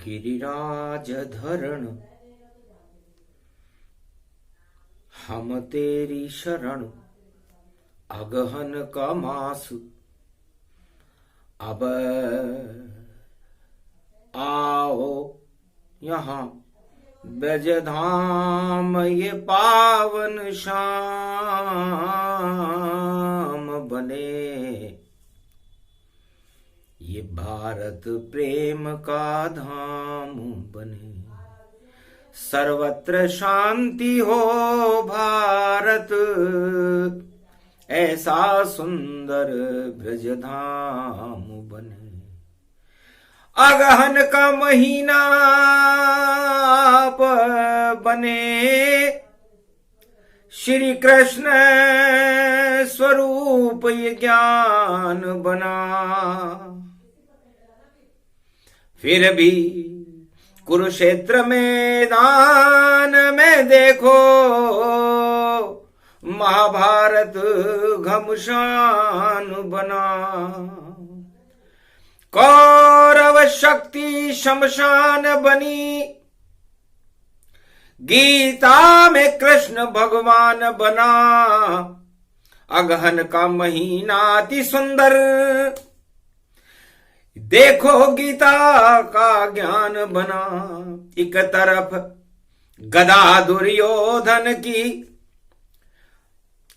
गिरिराज धरण हम तेरी शरण, अगहन का मास अब आओ यहाँ ब्रजधाम, ये पावन शाम बने, ये भारत प्रेम का धाम बने। सर्वत्र शांति हो भारत, ऐसा सुंदर ब्रजधाम बने। अगहन का महीना बने, श्री कृष्ण स्वरूप ये ज्ञान बना। फिर भी कुरुक्षेत्र मैदान में देखो, महाभारत घमसान बना। कौरव शक्ति शमशान बनी, गीता में कृष्ण भगवान बना। अगहन का महीना अति सुंदर, देखो गीता का ज्ञान बना। एक तरफ गदा दुर्योधन की,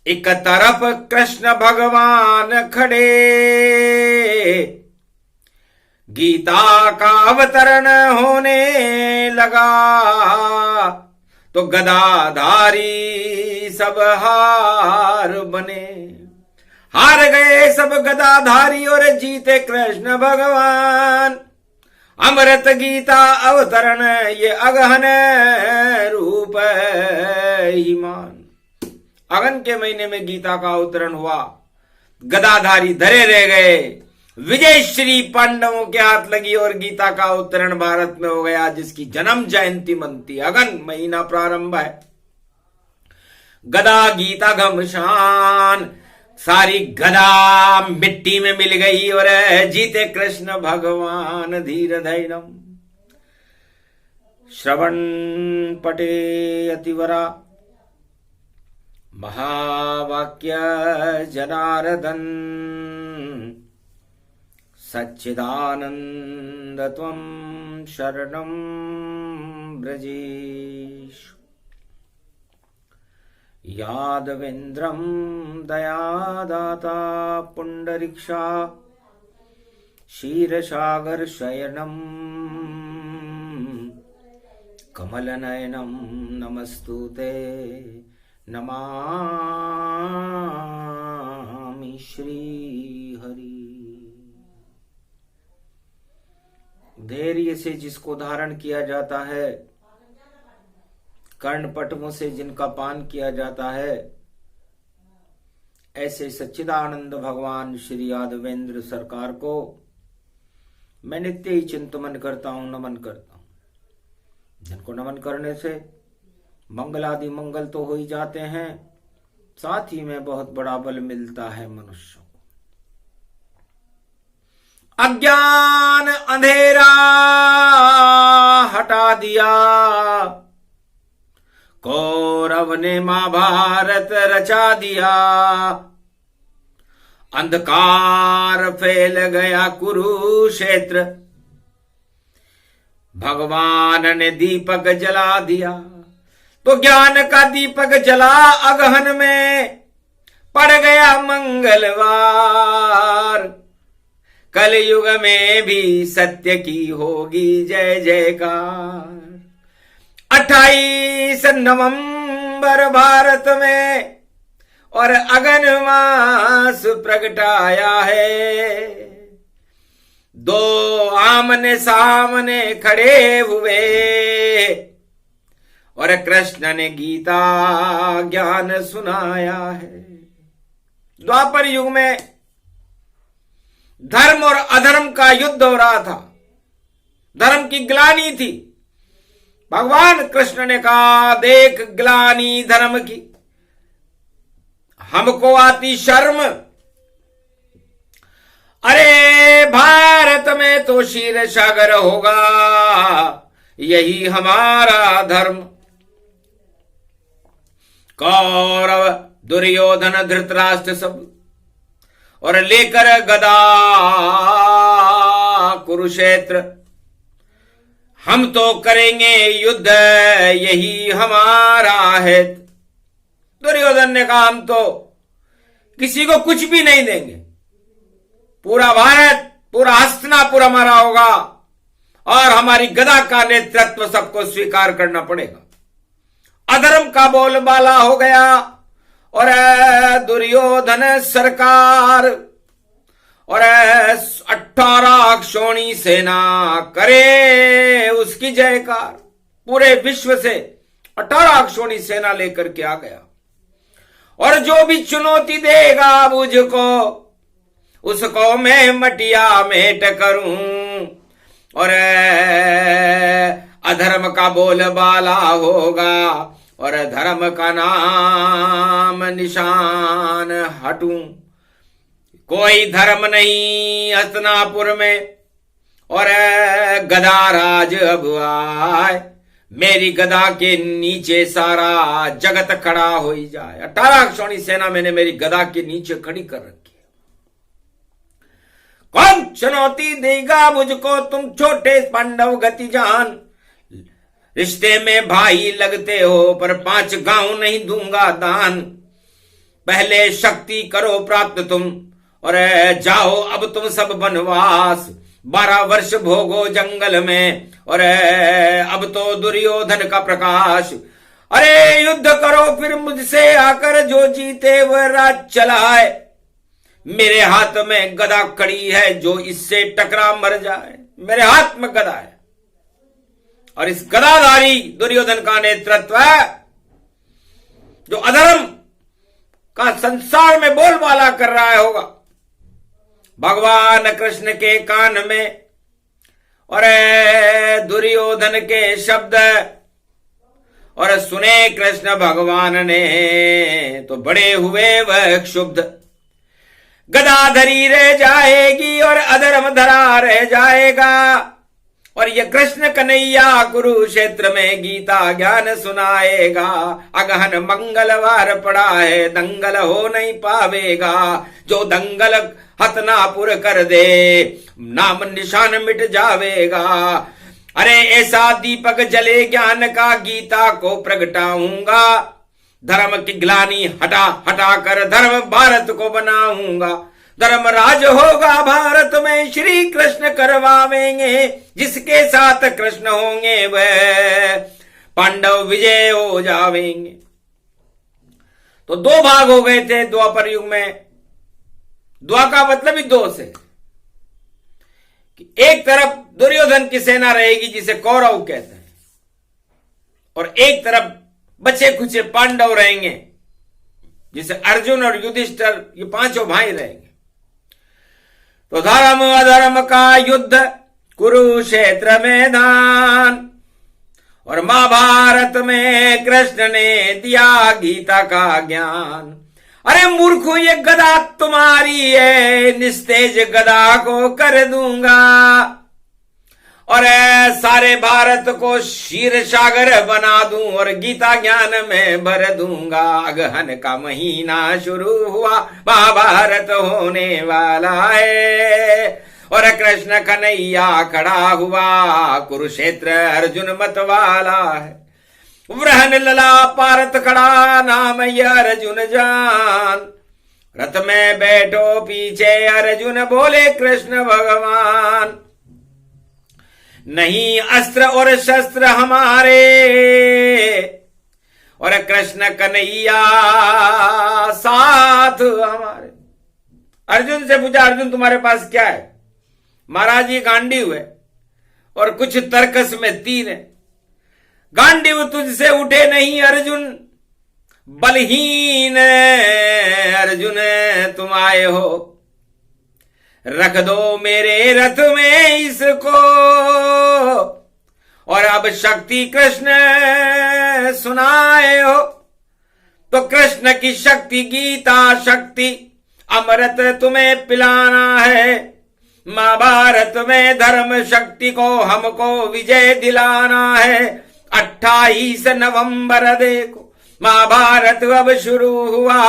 एक तरफ कृष्ण भगवान खड़े। गीता का अवतरण होने लगा तो गदाधारी सब हार बने। हार गए सब गदाधारी और जीते कृष्ण भगवान। अमृत गीता अवतरण ये अगहन रूप ईमान। अगहन के महीने में गीता का अवतरण हुआ, गदाधारी धरे रह गए। विजय श्री पांडवों के हाथ लगी और गीता का अवतरण भारत में हो गया, जिसकी जन्म जयंती मनती। अगहन महीना प्रारंभ है। गदा गीता घमशान, सारी गदा मिट्टी में मिल गई और जीते कृष्ण भगवान धीर धैर्यम। श्रवण पटे अतिवरा, महावाक्य जनार्दन। सच्चिदानंद त्वं शरणं ब्रजेश। यादवेन्द्रं दयादाता पुंडरीक्षा, क्षीरसागर शयनं कमलनयनं नमस्तुते। नमामि श्रीहरि। धैर्य से जिसको धारण किया जाता है, कर्णपटमों से जिनका पान किया जाता है, ऐसे सच्चिदानंद भगवान श्री यादवेंद्र सरकार को मैं नित्य ही चिंतन करता हूं, नमन करता हूं। जिनको नमन करने से मंगलादि मंगल तो हो ही जाते हैं, साथ ही में बहुत बड़ा बल मिलता है मनुष्य को। अज्ञान अंधेरा हटा दिया, कौरव ने महाभारत रचा दिया। अंधकार फैल गया कुरुक्षेत्र, भगवान ने दीपक जला दिया। तो ज्ञान का दीपक जला अगहन में, पड़ गया मंगलवार। कलयुग में भी सत्य की होगी जय जयकार। 28 नवंबर भारत में और अगन मास प्रगटाया है। दो आमने सामने खड़े हुए और कृष्ण ने गीता ज्ञान सुनाया है। द्वापर युग में धर्म और अधर्म का युद्ध हो रहा था, धर्म की ग्लानि थी। भगवान कृष्ण ने कहा, देख ग्लानि धर्म की, हमको आती शर्म, अरे भारत में तो क्षीर सागर होगा, यही हमारा धर्म। कौरव दुर्योधन धृतराष्ट्र सब और लेकर गदा कुरुक्षेत्र, हम तो करेंगे युद्ध, यही हमारा है। दुर्योधन ने कहा हम तो किसी को कुछ भी नहीं देंगे, पूरा भारत, पूरा हस्तिनापुर हमारा होगा और हमारी गदा का नेतृत्व सबको स्वीकार करना पड़ेगा। अधर्म का बोलबाला हो गया और दुर्योधन सरकार और 18 क्षोणी सेना करे उसकी जयकार। पूरे विश्व से 18 क्षोणी सेना लेकर के आ गया और जो भी चुनौती देगा मुझको, उसको मैं मटिया मेट करूं और अधर्म का बोलबाला होगा और धर्म का नाम निशान हटूं। कोई धर्म नहीं हस्तिनापुर में और गदा राज अब आए, मेरी गदा के नीचे सारा जगत खड़ा हो ही जाए। 18 क्षोणी सेना मैंने मेरी गदा के नीचे खड़ी कर रखी है। कौन चुनौती देगा मुझको, तुम छोटे पांडव गति जान। रिश्ते में भाई लगते हो पर 5 गांव नहीं दूंगा दान। पहले शक्ति करो प्राप्त तुम और जाओ अब तुम सब वनवास। 12 वर्ष भोगो जंगल में और अब तो दुर्योधन का प्रकाश। अरे युद्ध करो फिर मुझसे आकर, जो जीते वह राज चलाए। मेरे हाथ में गदा कड़ी है, जो इससे टकरा मर जाए। मेरे हाथ में गदा है और इस गदाधारी दुर्योधन का नेतृत्व है, जो अधर्म का संसार में बोलबाला कर रहा है होगा। भगवान कृष्ण के कान में और दुर्योधन के शब्द और सुने कृष्ण भगवान ने तो बड़े हुए वह क्षुब्ध। गदाधरी रह जाएगी और अधर्म धरा रह जाएगा और ये कृष्ण कन्हैया कुरुक्षेत्र में गीता ज्ञान सुनाएगा। अगहन मंगलवार पड़ा है, दंगल हो नहीं पावेगा। जो दंगल हस्तिनापुर कर दे, नाम निशान मिट जावेगा। अरे ऐसा दीपक जले ज्ञान का, गीता को प्रगटाऊंगा। धर्म की ग्लानि हटा हटा कर धर्म भारत को बनाऊंगा। धर्म राज होगा भारत में, श्री कृष्ण करवावेंगे। जिसके साथ कृष्ण होंगे वह पांडव विजय हो जावेंगे। तो 2 भाग हो गए थे द्वापर युग में। द्वा का मतलब ही 2 से कि एक तरफ दुर्योधन की सेना रहेगी जिसे कौरव कहते हैं और एक तरफ बचे खुचे पांडव रहेंगे जिसे अर्जुन और युधिष्ठिर, ये 5 भाई रहेंगे। तो धर्म अधर्म का युद्ध कुरुक्षेत्र मैदान और महाभारत में कृष्ण ने दिया गीता का ज्ञान। अरे मूर्खो ये गदा तुम्हारी है, निस्तेज गदा को कर दूंगा और सारे भारत को क्षीर सागर बना दूं और गीता ज्ञान में भर दूंगा। अगहन का महीना शुरू हुआ, महाभारत होने वाला है और कृष्ण कन्हैया खड़ा हुआ, कुरुक्षेत्र अर्जुन मत वाला है। वृहन लला पारत खड़ा, नाम यह अर्जुन जान। रथ में बैठो पीछे अर्जुन, बोले कृष्ण भगवान। नहीं अस्त्र और शस्त्र हमारे और कृष्ण कन्हैया साथ हमारे। अर्जुन से पूछा, अर्जुन तुम्हारे पास क्या है? महाराज ये गांडीव है और कुछ तरकस में तीर है। गांडीव तुझसे उठे नहीं अर्जुन, बलहीन अर्जुन तुम आए हो। रख दो मेरे रथ में इसको और अब शक्ति कृष्ण सुनाए हो। तो कृष्ण की शक्ति गीता शक्ति, अमृत तुम्हें पिलाना है। महाभारत में धर्म शक्ति को हमको विजय दिलाना है। 28 नवंबर देखो महाभारत अब शुरू हुआ,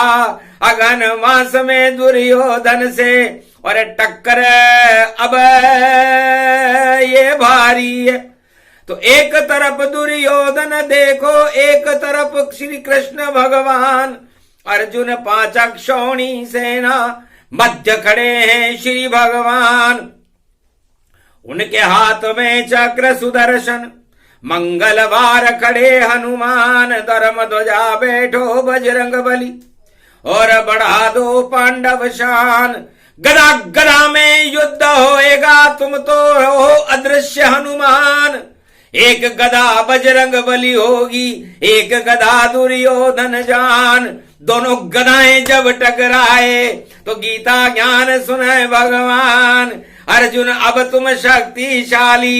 अगन मास में दुर्योधन से और टक्कर अब ये भारी है। तो एक तरफ दुर्योधन देखो, एक तरफ श्री कृष्ण भगवान, अर्जुन 5 अक्षौणी सेना, मध्य खड़े हैं श्री भगवान। उनके हाथ में चक्र सुदर्शन, मंगलवार खड़े हनुमान, धर्म ध्वजा बैठो बजरंग बली और बढ़ा दो पांडव शान। गदा गदा में युद्ध होएगा, तुम तो हो अदृश्य हनुमान। एक गदा बजरंग बली होगी, एक गदा दुर्योधन जान। दोनों गदाएं जब टकराए तो गीता ज्ञान सुनाए भगवान। अर्जुन अब तुम शक्तिशाली,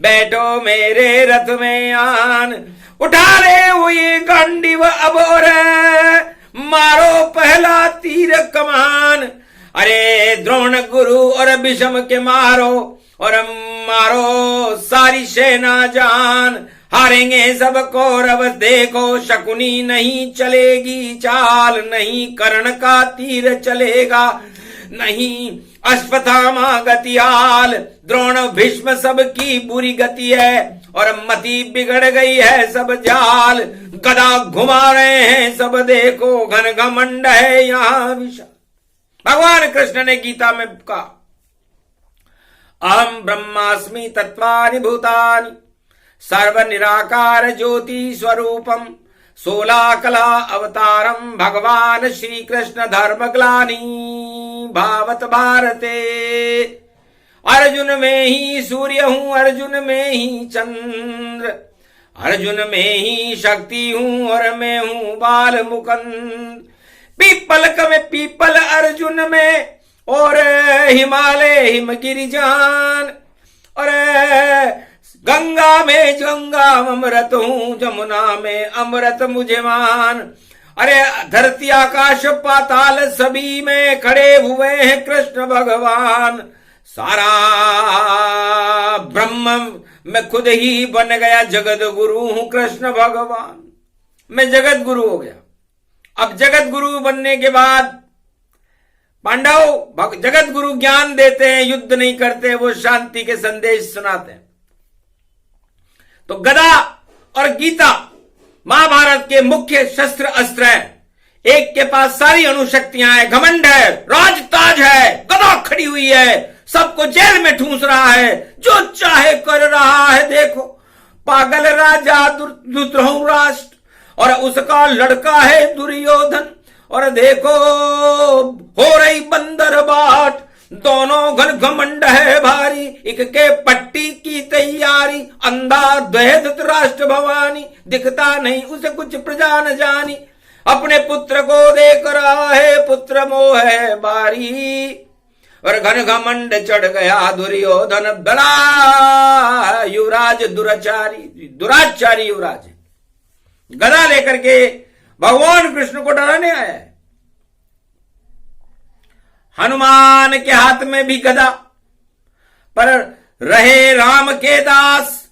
बैठो मेरे रथ में आन। उठा ले हुई गांडीव अब और मारो पहला तीर कमान। अरे द्रोण गुरु और भीष्म के मारो और मारो सारी सेना जान। हारेंगे सब कौरव देखो, शकुनी नहीं चलेगी चाल, नहीं कर्ण का तीर चलेगा, नहीं अश्वत्थामा गतियाल। द्रोण भीष्म सबकी बुरी गति है और मति बिगड़ गई है सब जाल। गदा घुमा रहे हैं सब देखो, घन घमंड है यहाँ विशाल। भगवान कृष्ण ने गीता में कहा, अहम ब्रह्मास्मि तत्वानि भूतानि सर्व निराकार ज्योति स्वरूपम 16 कला अवतारम भगवान श्री कृष्ण धर्म ग्लानि भावत भारते। अर्जुन में ही सूर्य हूं, अर्जुन में ही चंद्र, अर्जुन में ही शक्ति हूं और मैं हूं बाल मुकुंद। पीपल में पीपल अर्जुन में और हिमालय हिमगिरि जान। और गंगा में गंगा अमृत हूं, जमुना में अमृत मुझे मान। अरे धरती आकाश पाताल सभी में खड़े हुए हैं कृष्ण भगवान। सारा ब्रह्म मैं खुद ही बन गया, जगत गुरु हूं कृष्ण भगवान। मैं जगत गुरु हो गया। अब जगत गुरु बनने के बाद पांडव जगत गुरु ज्ञान देते हैं, युद्ध नहीं करते, वो शांति के संदेश सुनाते हैं। तो गदा और गीता महाभारत के मुख्य शस्त्र अस्त्र है। एक के पास सारी अणुशक्तियां हैं, घमंड है, राज ताज है, गदा खड़ी हुई है, सबको जेल में ठूंस रहा है, जो चाहे कर रहा है। देखो पागल राजा धृतराष्ट्र और उसका लड़का है दुर्योधन। और देखो हो रही बंदर बाट, दोनों घन घमंड है भारी, एक के पट्टी की तैयारी। अंधा धृतराष्ट्र भवानी, दिखता नहीं उसे कुछ प्रजा न जानी। अपने पुत्र को देख रहा है, पुत्र मोह है बारी। और घन घमंड चढ़ गया दुर्योधन, बड़ा युवराज दुराचारी युवराज है। गदा लेकर के भगवान कृष्ण को डराने आया है। हनुमान के हाथ में भी गदा, पर रहे राम के दास।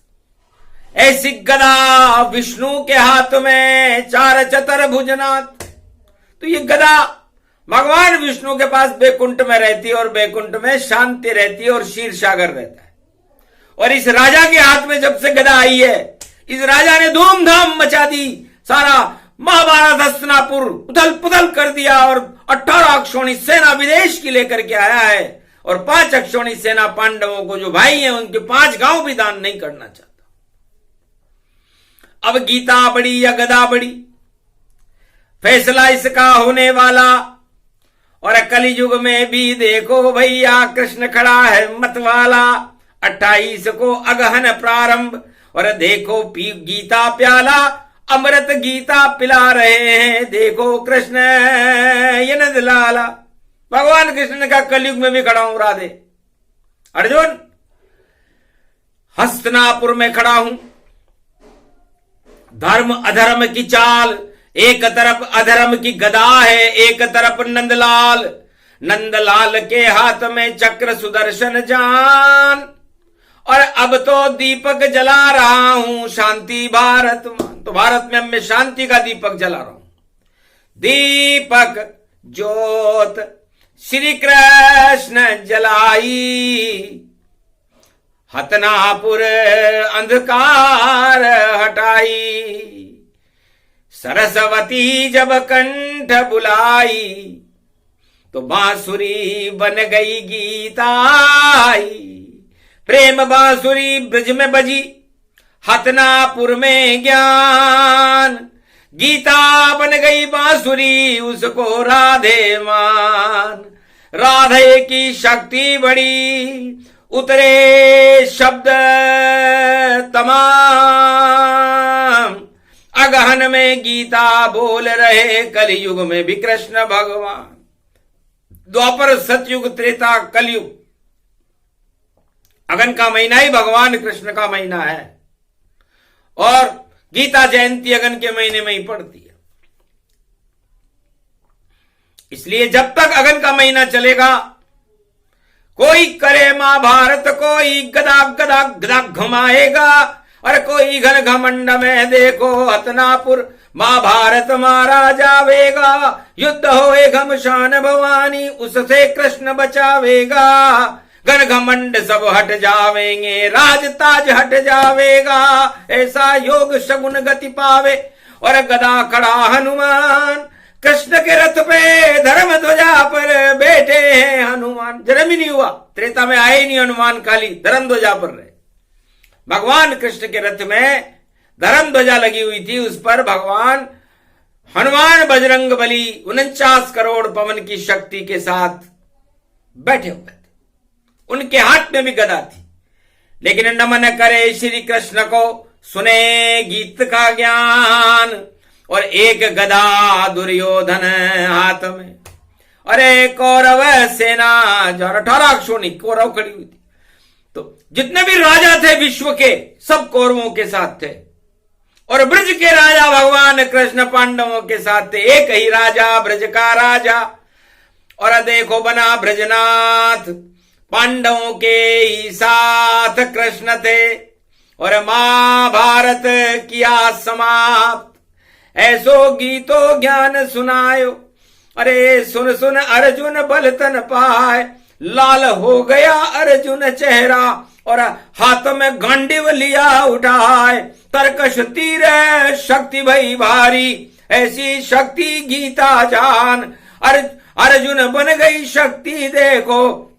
ऐसी गदा विष्णु के हाथ में, चार चतर भुजनाथ। तो ये गदा भगवान विष्णु के पास बैकुंठ में रहती है और बैकुंठ में शांति रहती है और क्षीर सागर रहता है। और इस राजा के हाथ में जब से गदा आई है, इस राजा ने धूमधाम मचा दी। सारा महाभारत हस्तिनापुर उथल पुथल कर दिया और 18 अक्षौणी सेना विदेश की लेकर के आया है। और 5 अक्षौणी सेना पांडवों को, जो भाई हैं, उनके 5 गांव भी दान नहीं करना चाहता। अब गीता बड़ी या गदा बड़ी, फैसला इसका होने वाला। और कलियुग में भी देखो भैया कृष्ण खड़ा है मतवाला। 28 को अगहन प्रारंभ, और देखो गीता प्याला, अमृत गीता पिला रहे हैं। देखो कृष्ण ये नंद लाला। भगवान कृष्ण ने कहा कलयुग में भी खड़ा हूं राधे। अर्जुन हस्तिनापुर में खड़ा हूं। धर्म अधर्म की चाल, एक तरफ अधर्म की गदा है, एक तरफ नंदलाल। नंदलाल के हाथ में चक्र सुदर्शन जान, और अब तो दीपक जला रहा हूं शांति भारत मान। तो भारत में अब मैं शांति का दीपक जला रहा हूं। दीपक ज्योत श्री कृष्ण जलाई, हतनापुर अंधकार हटाई। सरस्वती जब कंठ बुलाई, तो बांसुरी बन गई गीताई। प्रेम बांसुरी ब्रज में बजी, हतनापुर में ज्ञान। गीता बन गई बांसुरी, उसको राधे मान। राधे की शक्ति बड़ी, उतरे शब्द तमाम। अगहन में गीता बोल रहे, कलयुग में भी कृष्ण भगवान। द्वापर सतयुग त्रेता कलयुग, अगन का महीना ही भगवान कृष्ण का महीना है, और गीता जयंती अगन के महीने में ही पड़ती है। इसलिए जब तक अगन का महीना चलेगा, कोई करे महाभारत, कोई गदा गदा गदा घुमाएगा, और कोई घन घमंड में देखो हतनापुर महाभारत मारा जावेगा। युद्ध होए घमशान भवानी, उससे कृष्ण बचावेगा। घन घमंड सब हट जावेंगे, राज ताज हट जावेगा। ऐसा योग शगुन गति पावे, और गदा खड़ा हनुमान। कृष्ण के रथ पे धर्म ध्वजा पर बैठे हैं हनुमान। जन्म ही नहीं हुआ, त्रेता में आए ही नहीं हनुमान, खाली धर्म ध्वजा पर रहे। भगवान कृष्ण के रथ में धर्म ध्वजा लगी हुई थी, उस पर भगवान हनुमान बजरंग बली 49 करोड़ पवन की शक्ति के साथ बैठे हुए थे। उनके हाथ में भी गदा थी। लेकिन नमन करे श्री कृष्ण को, सुने गीत का ज्ञान। और एक गदा दुर्योधन हाथ में, अरे कौरव सेना जो 18 अक्षोणी कौरव खड़ी हुई थी। तो जितने भी राजा थे विश्व के, सब कौरवों के साथ थे। और ब्रज के राजा भगवान कृष्ण पांडवों के साथ थे। एक ही राजा, ब्रज का राजा। और देखो बना ब्रजनाथ, पांडवों के ही साथ कृष्ण थे। और महाभारत किया समाप्त, ऐसो गीतो ज्ञान सुनायो। अरे सुन सुन अर्जुन बल तन पाए, लाल हो गया अर्जुन चेहरा। और हाथ में गांडीव लिया उठाए, तरकश तीर शक्ति भई भारी। ऐसी शक्ति गीता जान, अर्जुन बन गई शक्ति देखो।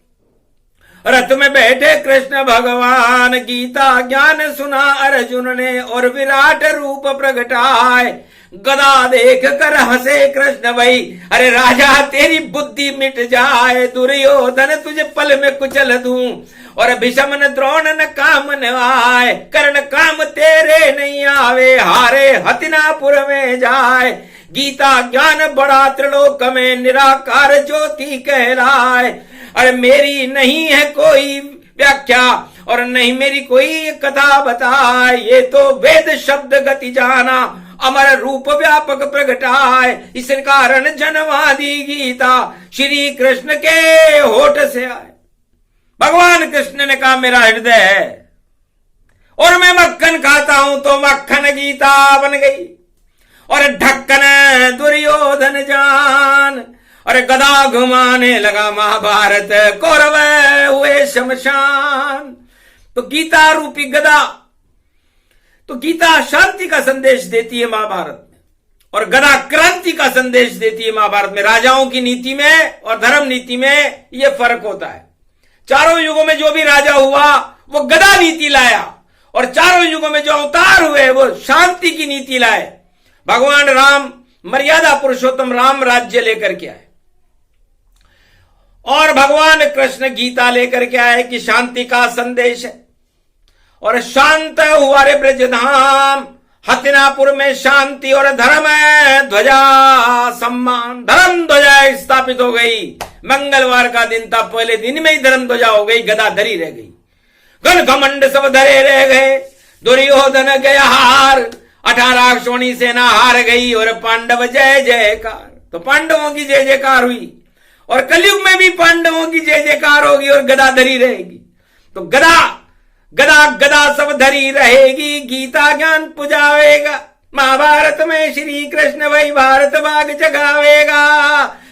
रथ में बैठे कृष्ण भगवान, गीता ज्ञान सुना अर्जुन ने, और विराट रूप प्रगटाए। गदा देख कर हंसे कृष्ण भाई, अरे राजा तेरी बुद्धि मिट जाए। दुर्योधन तुझे पल में कुचल दूं, और भीषम न द्रोण न काम न आए। कर्ण काम तेरे नहीं आवे, हारे हतिनापुर में जाए। गीता ज्ञान बड़ा त्रिलोक में, निराकार ज्योति कहलाए। अरे मेरी नहीं है कोई व्याख्या, और नहीं मेरी कोई कथा बताए। ये तो वेद शब्द गति जाना, अमर रूप व्यापक प्रगटाए। इस कारण जनवादी गीता श्री कृष्ण के होठ से आए। भगवान कृष्ण ने कहा मेरा हृदय है, और मैं मक्खन खाता हूं, तो मक्खन गीता बन गई। और ढक्कन दुर्योधन जान, और गदा घुमाने लगा महाभारत। कौरव हुए शमशान। तो गीता रूपी गदा, तो गीता शांति का संदेश देती है महाभारत में, और गदा क्रांति का संदेश देती है महाभारत में। राजाओं की नीति में और धर्म नीति में यह फर्क होता है। चारों युगों में जो भी राजा हुआ वो गदा नीति लाया, और चारों युगों में जो अवतार हुए वो शांति की नीति लाए। भगवान राम मर्यादा पुरुषोत्तम राम राज्य लेकर के आए, और भगवान कृष्ण गीता लेकर के आए कि शांति का संदेश है। और शांत हुआ रे ब्रजधाम, हतिनापुर में शांति और धर्म ध्वजा सम्मान। धर्म ध्वजा स्थापित हो गई। मंगलवार का दिन था, पहले दिन में ही धर्म ध्वजा हो गई, गदा धरी रह गई। घन घमंड सब धरे रह गए। दुर्योधन गया हार, 18 अक्षोणी सेना हार गई, और पांडव जय जयकार। तो पांडवों की जय जयकार हुई, और कलयुग में भी पांडवों की जय जयकार होगी और गदा धरी रहेगी। तो गदा गदा गदा सब धरी रहेगी, गीता ज्ञान पुजावेगा। महाभारत में श्री कृष्ण वही भारत भाग जगावेगा।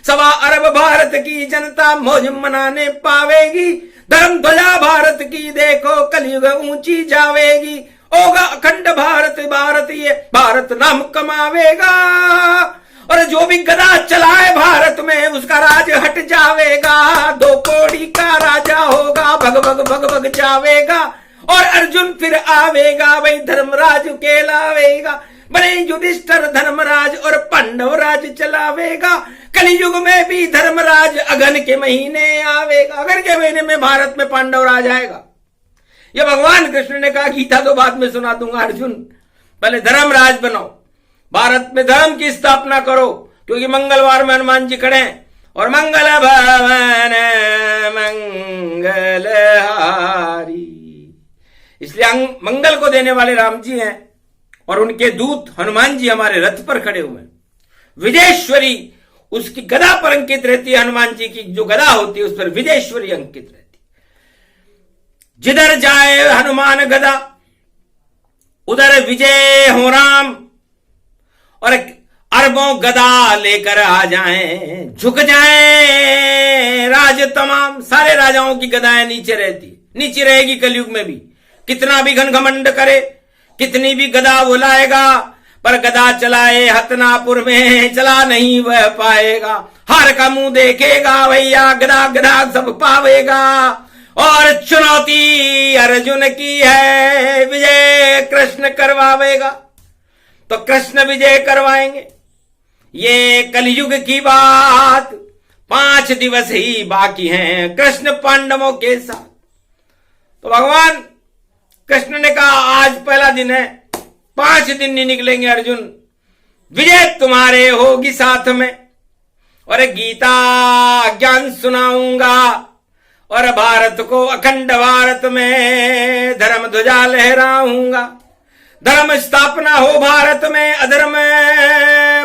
1.25 अरब भारत की जनता मौज मनाने पावेगी। धर्म ध्वजा भारत की देखो कलयुग ऊंची जावेगी। होगा अखंड भारत, भारत ये भारत नाम कमावेगा। और जो भी गदा चलाए भारत में उसका राज हट जावेगा। 2 कौड़ी का राजा होगा, भग भग भग भग जावेगा। और अर्जुन फिर आवेगा, वही धर्मराज कहलावेगा। बने युधिष्ठिर धर्मराज और पांडव राज चलावेगा। कलयुग में भी धर्मराज अगन के महीने आवेगा। अगन के महीने में भारत में पांडव राज आएगा। ये भगवान कृष्ण ने कहा, गीता तो बाद में सुना दूंगा अर्जुन, पहले धर्मराज बनो, भारत में धर्म की स्थापना करो। क्योंकि मंगलवार में हनुमान जी खड़े हैं और मंगल भवन मंगलहारी, इसलिए मंगल को देने वाले राम जी हैं और उनके दूत हनुमान जी हमारे रथ पर खड़े हुए हैं। विजयेश्वरी उसकी गदा पर अंकित रहती है। हनुमान जी की जो गदा होती है उस पर विजयेश्वरी अंकित रहती है। जिधर जाए हनुमान गदा उधर विजय हो राम। और अरबों गदा लेकर आ जाएं, झुक जाएं राज तमाम। सारे राजाओं की गदाएं नीचे रहती, नीचे रहेगी कलयुग में भी। कितना भी घमंड करे, कितनी भी गदा बुलाएगा, पर गदा चलाए हतनापुर में चला नहीं वह पाएगा। हार का मुंह देखेगा भैया, गदा गदा सब पावेगा। और चुनौती अर्जुन की है, विजय कृष्ण करवावेगा। तो कृष्ण विजय करवाएंगे। ये कलयुग की बात, 5 दिवस ही बाकी हैं कृष्ण पांडवों के साथ। तो भगवान कृष्ण ने कहा, आज पहला दिन है, 5 दिन नहीं निकलेंगे अर्जुन, विजय तुम्हारे होगी साथ में। और गीता ज्ञान सुनाऊंगा और भारत को अखंड भारत में धर्म ध्वजा लहराऊंगा। धर्म स्थापना हो भारत में, अधर्म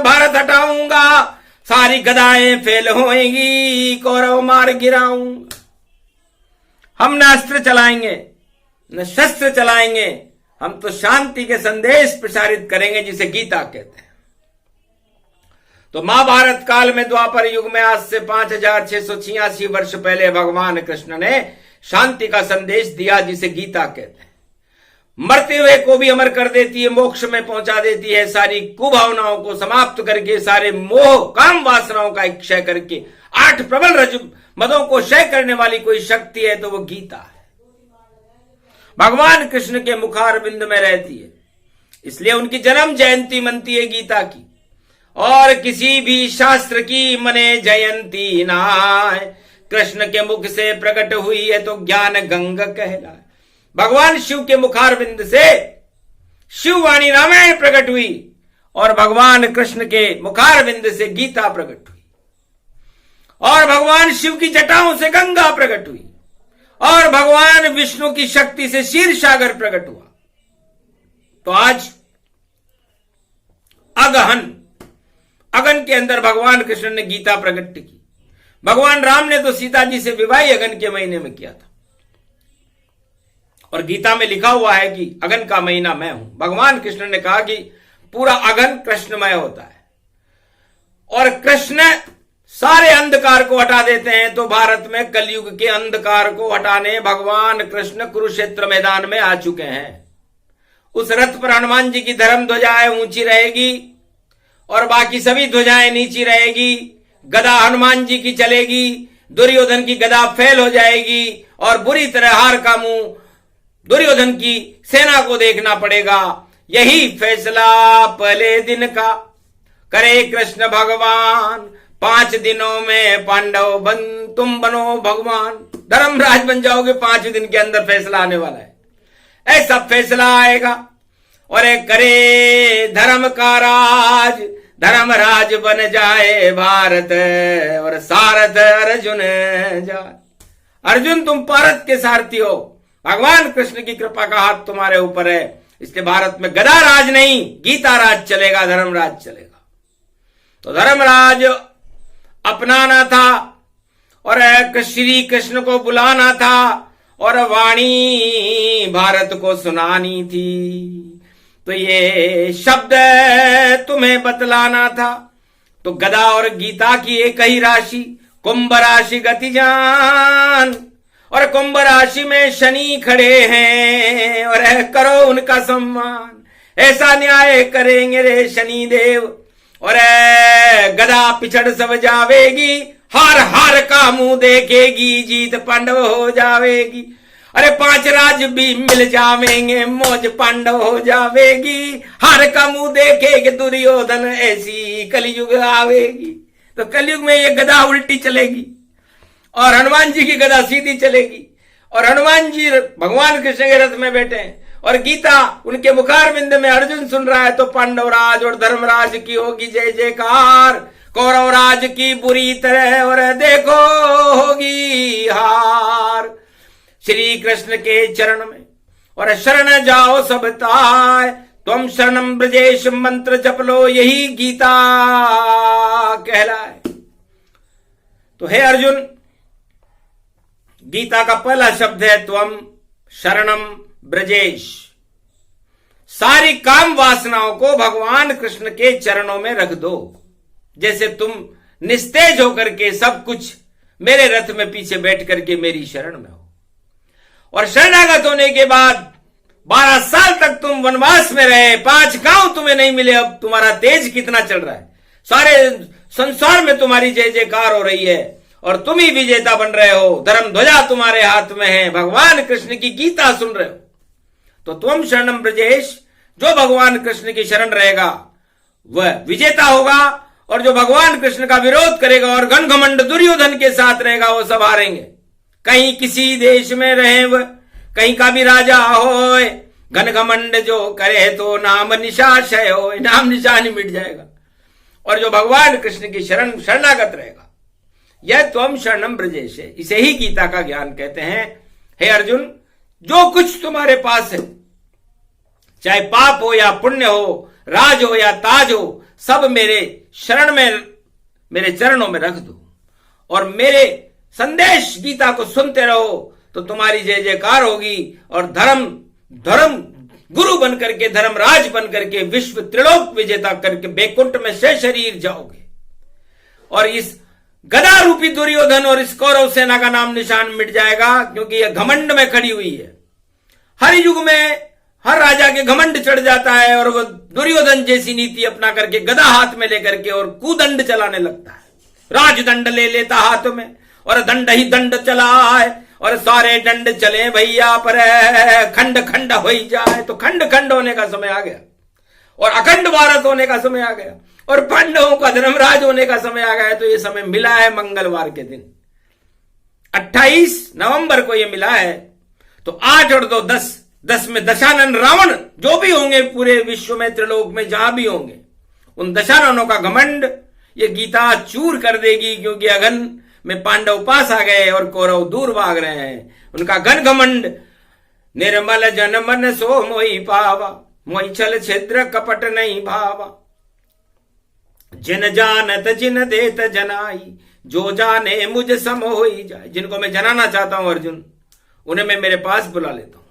भारत हटाऊंगा। सारी गदाएं फेल होएंगी, कौरव मार गिराऊंगा। हम न अस्त्र चलाएंगे न शस्त्र चलाएंगे, हम तो शांति के संदेश प्रसारित करेंगे जिसे गीता कहते हैं। तो महाभारत काल में द्वापर युग में आज से 5686 वर्ष पहले भगवान कृष्ण ने शांति का संदेश दिया जिसे गीता कहते हैं। मरते हुए को भी अमर कर देती है, मोक्ष में पहुंचा देती है। सारी कुभावनाओं को समाप्त करके, सारे मोह काम वासनाओं का क्षय करके 8 प्रबल रज मदों को क्षय करने वाली कोई शक्ति है तो वो गीता है। भगवान कृष्ण के मुखारविंद में रहती है, इसलिए उनकी जन्म जयंती मनती है गीता की। और किसी भी शास्त्र की मने जयंती नाय, कृष्ण के मुख से प्रकट हुई है तो ज्ञान गंगा कहलाए। भगवान शिव के मुखारविंद से शिववाणी रामायण प्रकट हुई और भगवान कृष्ण के मुखारविंद से गीता प्रकट हुई। और भगवान शिव की जटाओं से गंगा प्रकट हुई और भगवान विष्णु की शक्ति से क्षीर सागर प्रकट हुआ। तो आज अगन के अंदर भगवान कृष्ण ने गीता प्रकट की। भगवान राम ने तो सीता जी से विवाह अगन के महीने में किया था और गीता में लिखा हुआ है कि अगन का महीना मैं हूं। भगवान कृष्ण ने कहा कि पूरा अगन कृष्णमय होता है और कृष्ण सारे अंधकार को हटा देते हैं। तो भारत में कलयुग के अंधकार को हटाने भगवान कृष्ण कुरुक्षेत्र मैदान में आ चुके हैं। उस रथ पर हनुमान जी की धर्म ध्वजाएं ऊंची रहेगी और बाकी सभी ध्वजाएं नीची रहेगी। गदा हनुमान जी की चलेगी, दुर्योधन की गदा फेल हो जाएगी और बुरी तरह हार का मुंह दुर्योधन की सेना को देखना पड़ेगा। यही फैसला पहले दिन का करे कृष्ण भगवान। 5 दिनों में पांडव तुम बनो भगवान, धर्मराज बन जाओगे। 5 दिन के अंदर फैसला आने वाला है, ऐसा फैसला आएगा। और करे धर्म का राज, धर्मराज बन जाए भारत और सारथ अर्जुन जाए। अर्जुन तुम भारत के सारथी हो, भगवान कृष्ण की कृपा का हाथ तुम्हारे ऊपर है। इसलिए भारत में गदा राज नहीं, गीता राज चलेगा, धर्मराज चलेगा। तो धर्मराज अपनाना था और श्री कृष्ण को बुलाना था और वाणी भारत को सुनानी थी। तो ये शब्द तुम्हें बतलाना था। तो गदा और गीता की एक ही राशि, कुंभ राशि गति जान, और कुंभ राशि में शनि खड़े हैं और करो उनका सम्मान। ऐसा न्याय करेंगे रे शनि देव। और गदा पिछड़ सब जावेगी, हार हार का मुंह देखेगी, जीत पांडव हो जावेगी। अरे 5 राज भी मिल जावेंगे, मौज पांडव हो जावेगी। हार का मुंह देखेगे दुर्योधन, ऐसी कलयुग आवेगी। तो कलयुग में ये गदा उल्टी चलेगी और हनुमान जी की गदा सीधी चलेगी। और हनुमान जी भगवान कृष्ण के रथ में बैठे हैं और गीता उनके मुखारविंद में अर्जुन सुन रहा है। तो पांडवराज और धर्मराज की होगी जय जयकार, कौरवराज की बुरी तरह और देखो होगी हार। श्री कृष्ण के चरण में और शरण जाओ सब ताय, तुम शरणम ब्रजेश मंत्र जप लो, यही गीता कहलाए। तो हे अर्जुन, गीता का पहला शब्द है त्वम शरणम ब्रजेश। सारी काम वासनाओं को भगवान कृष्ण के चरणों में रख दो। जैसे तुम निस्तेज होकर के सब कुछ मेरे रथ में पीछे बैठ करके मेरी शरण में हो। और शरणागत होने के बाद 12 साल तक तुम वनवास में रहे, 5 गांव तुम्हें नहीं मिले। अब तुम्हारा तेज कितना चल रहा है, सारे संसार में तुम्हारी जय जयकार हो रही है और तुम ही विजेता बन रहे हो। धर्म ध्वजा तुम्हारे हाथ में है, भगवान कृष्ण की गीता सुन रहे हो। तो तुम शरणम ब्रजेश, जो भगवान कृष्ण की शरण रहेगा वह विजेता होगा, और जो भगवान कृष्ण का विरोध करेगा और घन घमंड दुर्योधन के साथ रहेगा वो सब हारेंगे। कहीं किसी देश में रहे वह, कहीं का भी राजा हो, घन घमंड जो करे तो नाम निशाशय हो, नाम निशान ही मिट जाएगा। और जो भगवान कृष्ण की शरणागत रहेगा, यह त्वम शरणम ब्रजेश है। इसे ही गीता का ज्ञान कहते हैं। हे अर्जुन, जो कुछ तुम्हारे पास है, चाहे पाप हो या पुण्य हो, राज हो या ताज हो, सब मेरे शरण में, मेरे चरणों में रख दो और मेरे संदेश गीता को सुनते रहो। तो तुम्हारी जय जयकार होगी और धर्म गुरु बन करके, धर्मराज बन करके, विश्व त्रिलोक विजेता करके बैकुंठ में से शरीर जाओगे। और इस गदा रूपी दुर्योधन और इस कौरव सेना का नाम निशान मिट जाएगा, क्योंकि यह घमंड में खड़ी हुई है। हर युग में हर राजा के घमंड चढ़ जाता है और वह दुर्योधन जैसी नीति अपना करके गदा हाथ में लेकर के और कुदंड चलाने लगता है। राजदंड ले लेता हाथ में और दंड ही दंड चला है, और सारे दंड चले भैया पर खंड खंड हो ही जाए। तो खंड खंड होने का समय आ गया और अखंड भारत होने का समय आ गया और पांडवों का धर्मराज होने का समय आ गया। तो ये समय मिला है मंगलवार के दिन, 28 नवंबर को ये मिला है। तो 8 और 2 10 में दशानन रावण जो भी होंगे पूरे विश्व में, त्रिलोक में जहां भी होंगे, उन दशाननों का घमंड ये गीता चूर कर देगी। क्योंकि अगन में पांडव पास आ गए और कौरव दूर भाग रहे हैं। उनका घन घमंड निर्मल जन मन सो मोहि पावा, मोहि छल छिद्र कपट नहीं भावा। जिन जानत जिन देत जनाई, जो जाने मुझ सम होई जाए। जिनको मैं जनाना चाहता हूं अर्जुन, उन्हें मैं मेरे पास बुला लेता हूं,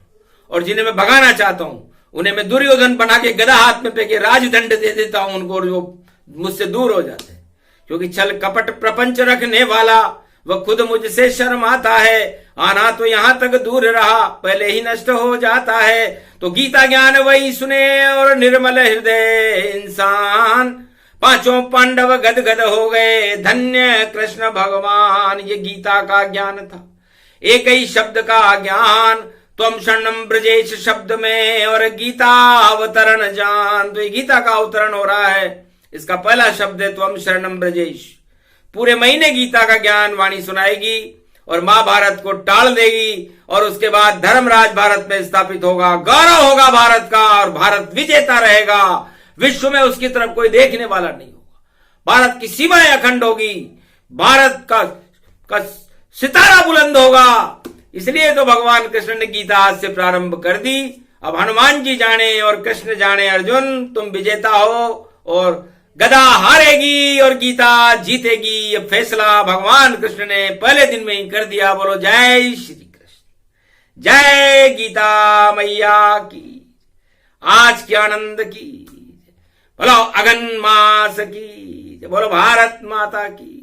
और जिन्हें मैं भगाना चाहता हूं उन्हें मैं दुर्योधन बना के गदा हाथ में फेंके राजदंड दे देता हूं उनको, जो मुझसे दूर हो जाते हैं। क्योंकि छल कपट प्रपंच रखने वाला वह खुद मुझसे शर्माता है। आना तो यहां तक दूर रहा, पहले ही नष्ट हो जाता है। तो गीता ज्ञान वही सुने और निर्मल हृदय इंसान। 5 पांडव गदगद हो गए, धन्य कृष्ण भगवान। ये गीता का ज्ञान था, एक ही शब्द का ज्ञान। त्वम शरणम ब्रजेश शब्द में और गीता अवतरण जान। तो ये गीता का अवतरण हो रहा है। इसका पहला शब्द है त्वम शरणम ब्रजेश। पूरे महीने गीता का ज्ञान वाणी सुनाएगी और महाभारत को टाल देगी, और उसके बाद धर्मराज भारत में स्थापित होगा, गौरव होगा भारत का, और भारत विजेता रहेगा। विश्व में उसकी तरफ कोई देखने वाला नहीं होगा। भारत की सीमाएं अखंड होगी, भारत का सितारा बुलंद होगा। इसलिए तो भगवान कृष्ण ने गीता आज से प्रारंभ कर दी। अब हनुमान जी जाने और कृष्ण जाने, अर्जुन तुम विजेता हो और गदा हारेगी और गीता जीतेगी, ये फैसला भगवान कृष्ण ने पहले दिन में ही कर दिया। बोलो जय श्री कृष्ण, जय गीता मैया की, आज के आनंद की, बोलो अगन मास की, बोलो भारत माता की।